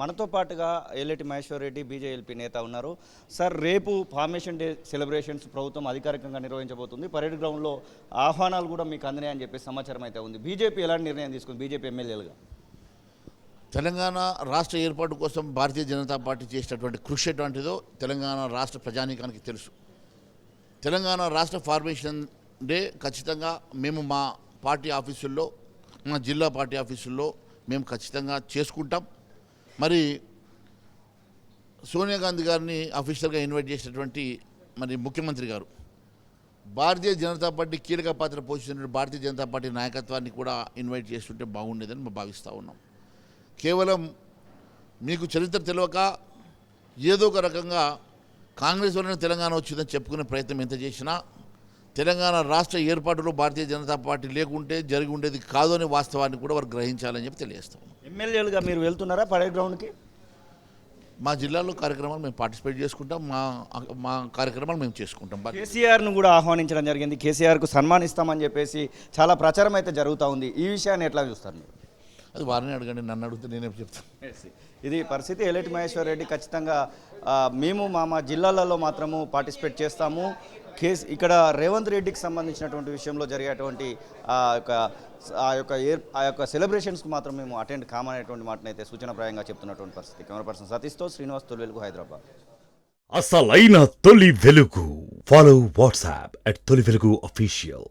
మనతో పాటుగా ఎల్లటి మహేశ్వర్ రెడ్డి బీజేఎల్పీ నేత ఉన్నారు. సార్, రేపు ఫార్మేషన్ డే సెలబ్రేషన్స్ ప్రభుత్వం అధికారికంగా నిర్వహించబోతుంది. పరేడ్ గ్రౌండ్లో ఆహ్వానాలు కూడా మీకు అందినాయని చెప్పి సమాచారం అయితే ఉంది. బీజేపీ ఎలాంటి నిర్ణయం తీసుకుంది? బీజేపీ ఎమ్మెల్యేలుగా తెలంగాణ రాష్ట్ర ఏర్పాటు కోసం భారతీయ జనతా పార్టీ చేసినటువంటి కృషి ఎటువంటిదో తెలంగాణ రాష్ట్ర ప్రజానీకానికి తెలుసు. తెలంగాణ రాష్ట్ర ఫార్మేషన్ డే ఖచ్చితంగా మేము మా పార్టీ ఆఫీసుల్లో, మా జిల్లా పార్టీ ఆఫీసుల్లో మేము ఖచ్చితంగా చేసుకుంటాం. మరి సోనియా గాంధీ గారిని అఫీషియల్గా ఇన్వైట్ చేసినటువంటి మరి ముఖ్యమంత్రి గారు భారతీయ జనతా పార్టీ కీలక పాత్ర పోషించిన భారతీయ జనతా పార్టీ నాయకత్వాన్ని కూడా ఇన్వైట్ చేస్తుంటే బాగుండేదని మేము భావిస్తూ ఉన్నాం. కేవలం మీకు చరిత్ర తెలియక ఏదో ఒక రకంగా కాంగ్రెస్ వలన తెలంగాణ వచ్చిందని చెప్పుకునే ప్రయత్నం ఎంత చేసినా తెలంగాణ రాష్ట్ర ఏర్పాటులో భారతీయ జనతా పార్టీ లేకుంటే జరిగి ఉండేది కాదు అనే వాస్తవాన్ని కూడా వారు గ్రహించాలని చెప్పి తెలియజేస్తాం. ఎమ్మెల్యేలుగా మీరు వెళ్తున్నారా పరేడ్ గ్రౌండ్కి? మా జిల్లాలో కార్యక్రమాలు మేము పార్టిసిపేట్ చేసుకుంటాం, మా కార్యక్రమాలు మేము చేసుకుంటాం. కేసీఆర్ను కూడా ఆహ్వానించడం జరిగింది. కేసీఆర్కు సన్మానిస్తామని చెప్పేసి చాలా ప్రచారం అయితే జరుగుతూ ఉంది. ఈ విషయాన్ని ఎట్లా చూస్తారు మీరు? అది వారిని అడగండి, నన్ను అడిగితే నేనేం చెప్తాను. ఇది పరిస్థితి. ఎల్లటి మహేశ్వర్ రెడ్డి ఖచ్చితంగా మేము మా జిల్లాలలో మాత్రము పార్టిసిపేట్ చేస్తాము. ఇక్కడ రేవంత్ రెడ్డికి సంబంధించినటువంటి విషయంలో జరిగేటువంటి ఆ యొక్క సెలబ్రేషన్స్కి మాత్రం మేము అటెండ్ కామనేటువంటి మాటనైతే సూచనప్రాయంగా చెప్తున్నటువంటి పరిస్థితి. కెమెరా పర్సన్ సతీష్తో శ్రీనివాస్, తొలి వెలుగు, హైదరాబాద్. అసలైన తొలి వెలుగు. ఫాలో వాట్సాప్ @తొలి వెలుగు అఫీషియల్.